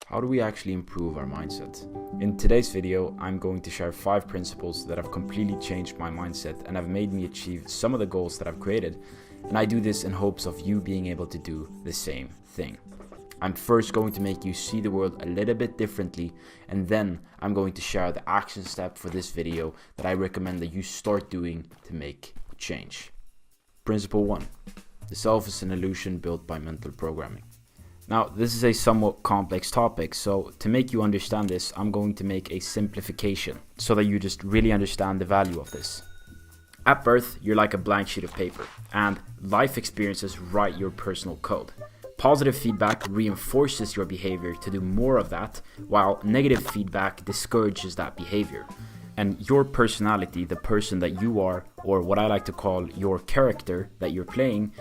How do we actually improve our mindset? In today's video, I'm going to share 5 principles that have completely changed my mindset and have made me achieve some of the goals that I've created. And I do this in hopes of you being able to do the same thing. I'm first going to make you see the world a little bit differently, and then I'm going to share the action step for this video that I recommend that you start doing to make change. Principle 1. The self is an illusion built by mental programming. Now, this is a somewhat complex topic, so to make you understand this, I'm going to make a simplification so that you just really understand the value of this. At birth, you're like a blank sheet of paper, and life experiences write your personal code. Positive feedback reinforces your behavior to do more of that, while negative feedback discourages that behavior. And your personality, the person that you are, or what I like to call your character that you're playing,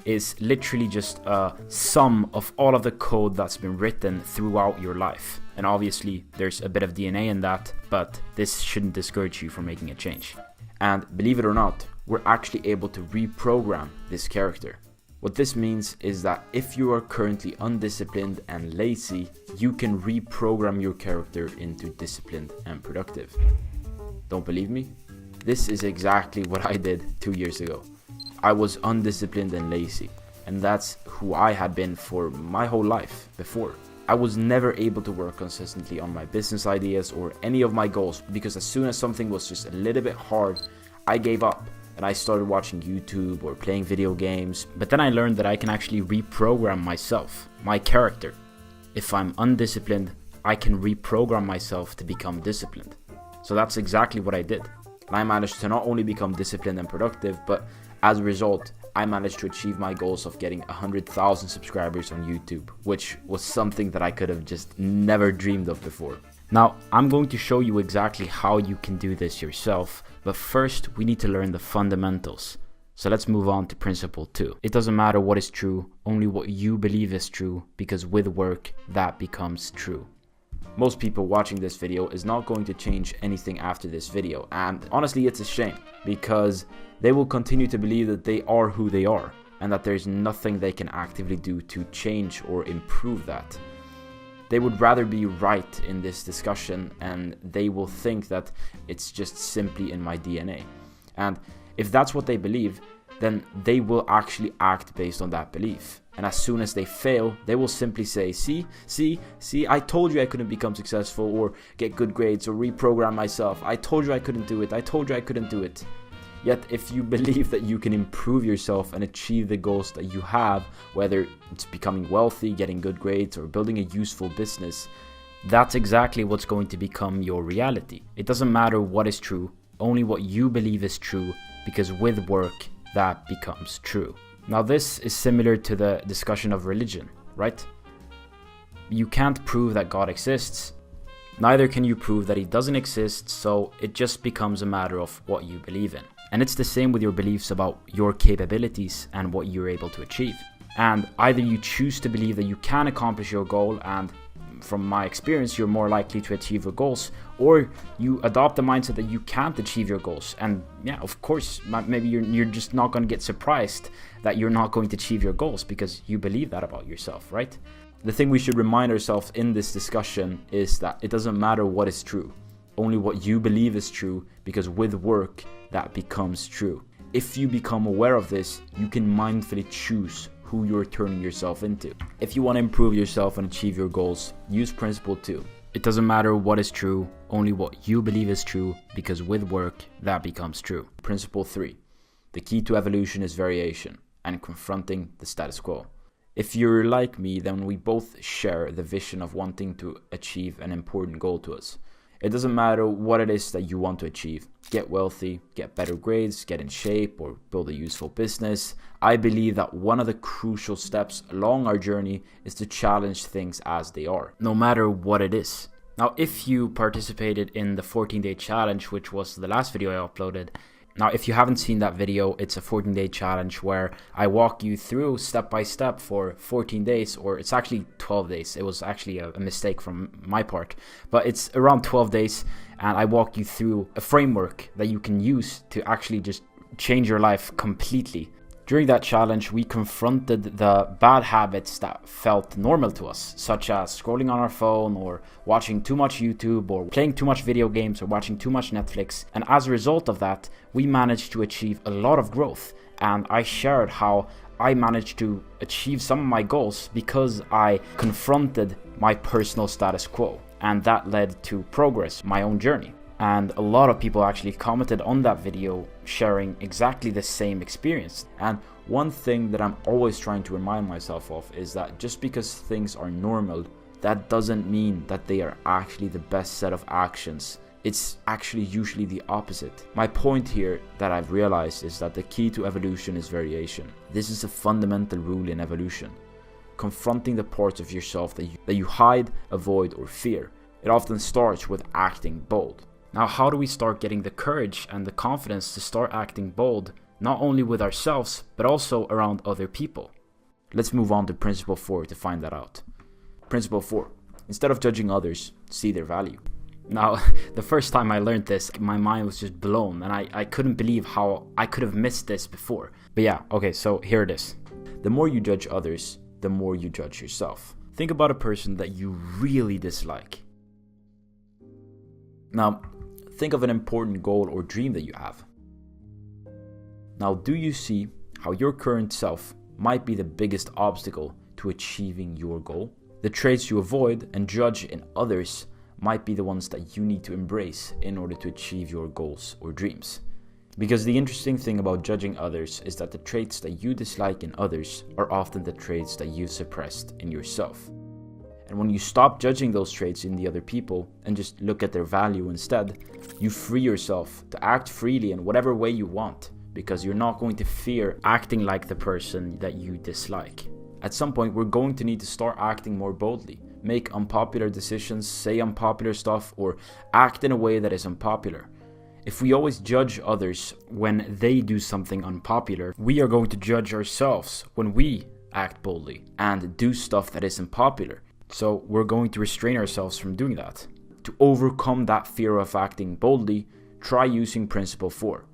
is literally just a sum of all of the code that's been written throughout your life. And obviously there's a bit of DNA in that, but this shouldn't discourage you from making a change. And believe it or not, we're actually able to reprogram this character. What this means is that if you are currently undisciplined and lazy, you can reprogram your character into disciplined and productive. Don't believe me? This is exactly what I did 2 years ago. I was undisciplined and lazy, and that's who I had been for my whole life before. I was never able to work consistently on my business ideas or any of my goals, because as soon as something was just a little bit hard, I gave up and I started watching YouTube or playing video games. But then I learned that I can actually reprogram myself, my character. If I'm undisciplined, I can reprogram myself to become disciplined. So that's exactly what I did. And I managed to not only become disciplined and productive, but as a result, I managed to achieve my goals of getting 100,000 subscribers on YouTube, which was something that I could have just never dreamed of before. Now, I'm going to show you exactly how you can do this yourself, but first we need to learn the fundamentals. So let's move on to principle 2. It doesn't matter what is true, only what you believe is true, because with work, that becomes true. Most people watching this video is not going to change anything after this video, and honestly it's a shame, because they will continue to believe that they are who they are and that there's nothing they can actively do to change or improve that. They would rather be right in this discussion, and they will think that it's just simply in my DNA. And if that's what they believe, then they will actually act based on that belief. And as soon as they fail, they will simply say, see, I told you I couldn't become successful or get good grades or reprogram myself. I told you I couldn't do it. I told you I couldn't do it. Yet if you believe that you can improve yourself and achieve the goals that you have, whether it's becoming wealthy, getting good grades, or building a useful business, that's exactly what's going to become your reality. It doesn't matter what is true, only what you believe is true, because with work, that becomes true. Now this is similar to the discussion of religion, right? You can't prove that God exists. Neither can you prove that he doesn't exist, so it just becomes a matter of what you believe in. And it's the same with your beliefs about your capabilities and what you're able to achieve. And either you choose to believe that you can accomplish your goal, and from my experience, you're more likely to achieve your goals, or you adopt the mindset that you can't achieve your goals. And yeah, of course, maybe you're just not going to get surprised that you're not going to achieve your goals because you believe that about yourself, right? The thing we should remind ourselves in this discussion is that it doesn't matter what is true, only what you believe is true, because with work, that becomes true. If you become aware of this, you can mindfully choose who you're turning yourself into. If you want to improve yourself and achieve your goals, use principle 2. It doesn't matter what is true, only what you believe is true, because with work, that becomes true. Principle 3. The key to evolution is variation and confronting the status quo. If you're like me, then we both share the vision of wanting to achieve an important goal to us. It doesn't matter what it is that you want to achieve. Get wealthy, get better grades, get in shape, or build a useful business. I believe that one of the crucial steps along our journey is to challenge things as they are, no matter what it is. Now, if you participated in the 14-day challenge, which was the last video I uploaded, now, if you haven't seen that video, it's a 14-day challenge where I walk you through step by step for 14 days, or it's actually 12 days. It was actually a mistake from my part, but it's around 12 days, and I walk you through a framework that you can use to actually just change your life completely. During that challenge, we confronted the bad habits that felt normal to us, such as scrolling on our phone or watching too much YouTube or playing too much video games or watching too much Netflix. And as a result of that, we managed to achieve a lot of growth. And I shared how I managed to achieve some of my goals because I confronted my personal status quo. And that led to progress, my own journey. And a lot of people actually commented on that video sharing exactly the same experience. And one thing that I'm always trying to remind myself of is that just because things are normal, that doesn't mean that they are actually the best set of actions. It's actually usually the opposite. My point here that I've realized is that the key to evolution is variation. This is a fundamental rule in evolution. Confronting the parts of yourself that you hide, avoid, or fear. It often starts with acting bold. Now, how do we start getting the courage and the confidence to start acting bold, not only with ourselves, but also around other people? Let's move on to principle 4 to find that out. Principle 4. Instead of judging others, see their value. Now, the first time I learned this, my mind was just blown, and I couldn't believe how I could have missed this before. But yeah, okay, so here it is. The more you judge others, the more you judge yourself. Think about a person that you really dislike. Now, think of an important goal or dream that you have. Now, do you see how your current self might be the biggest obstacle to achieving your goal? The traits you avoid and judge in others might be the ones that you need to embrace in order to achieve your goals or dreams. Because the interesting thing about judging others is that the traits that you dislike in others are often the traits that you've suppressed in yourself. And when you stop judging those traits in the other people and just look at their value instead, you free yourself to act freely in whatever way you want, because you're not going to fear acting like the person that you dislike. At some point, we're going to need to start acting more boldly, make unpopular decisions, say unpopular stuff, or act in a way that is unpopular. If we always judge others when they do something unpopular, we are going to judge ourselves when we act boldly and do stuff that is unpopular. So we're going to restrain ourselves from doing that. To overcome that fear of acting boldly, try using Principle 4.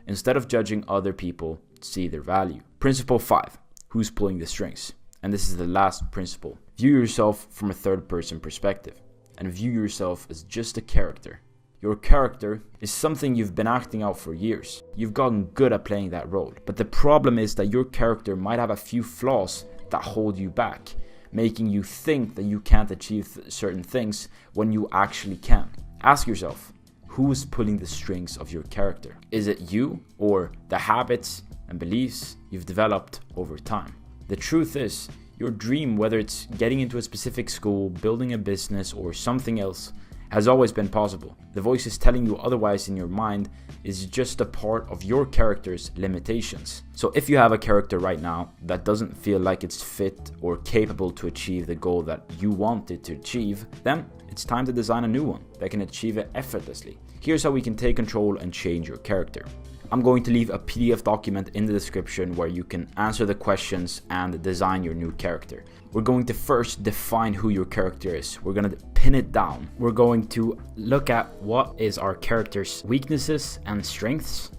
Instead of judging other people, see their value. Principle 5. Who's pulling the strings? And this is the last principle. View yourself from a third-person perspective and view yourself as just a character. Your character is something you've been acting out for years. You've gotten good at playing that role. But the problem is that your character might have a few flaws that hold you back, making you think that you can't achieve certain things when you actually can. Ask yourself, who is pulling the strings of your character? Is it you or the habits and beliefs you've developed over time? The truth is, your dream, whether it's getting into a specific school, building a business, or something else, has always been possible. The voices telling you otherwise in your mind is just a part of your character's limitations. So if you have a character right now that doesn't feel like it's fit or capable to achieve the goal that you wanted to achieve, then it's time to design a new one that can achieve it effortlessly. Here's how we can take control and change your character. I'm going to leave a PDF document in the description where you can answer the questions and design your new character. We're going to first define who your character is. We're going to pin it down. We're going to look at what is our character's weaknesses and strengths.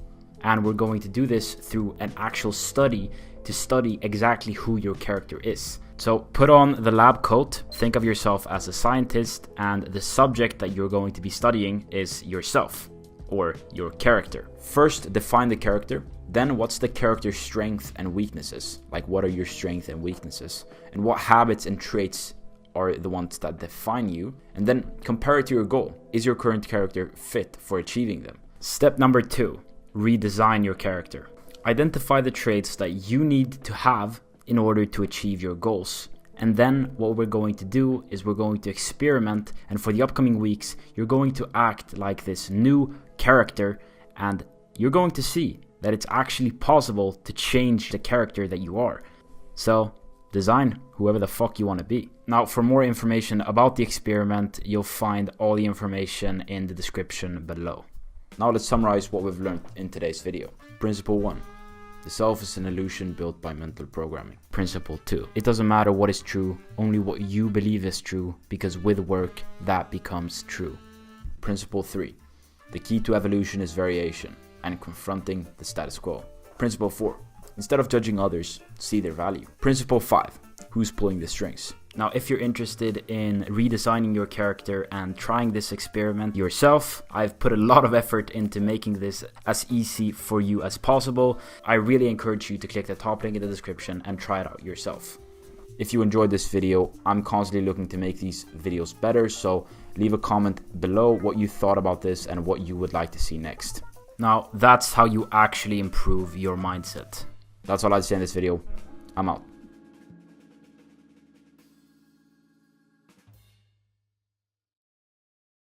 And we're going to do this through an actual study to study exactly who your character is. So put on the lab coat, think of yourself as a scientist, and the subject that you're going to be studying is yourself, or your character. First, define the character. Then what's the character's strengths and weaknesses? Like, what are your strengths and weaknesses? And what habits and traits are the ones that define you? And then compare it to your goal. Is your current character fit for achieving them? Step number 2, redesign your character. Identify the traits that you need to have in order to achieve your goals. And then what we're going to do is we're going to experiment, and for the upcoming weeks, you're going to act like this new character, and you're going to see that it's actually possible to change the character that you are. So design whoever the fuck you want to be. Now, for more information about the experiment, you'll find all the information in the description below. Now let's summarize what we've learned in today's video. Principle 1. The self is an illusion built by mental programming. Principle 2. It doesn't matter what is true, only what you believe is true, because with work, that becomes true. Principle 3. The key to evolution is variation and confronting the status quo. Principle 4. Instead of judging others, see their value. Principle 5. Who's pulling the strings? Now, if you're interested in redesigning your character and trying this experiment yourself, I've put a lot of effort into making this as easy for you as possible. I really encourage you to click the top link in the description and try it out yourself. If you enjoyed this video, I'm constantly looking to make these videos better, so leave a comment below what you thought about this and what you would like to see next. Now, that's how you actually improve your mindset. That's all I'd say in this video. I'm out.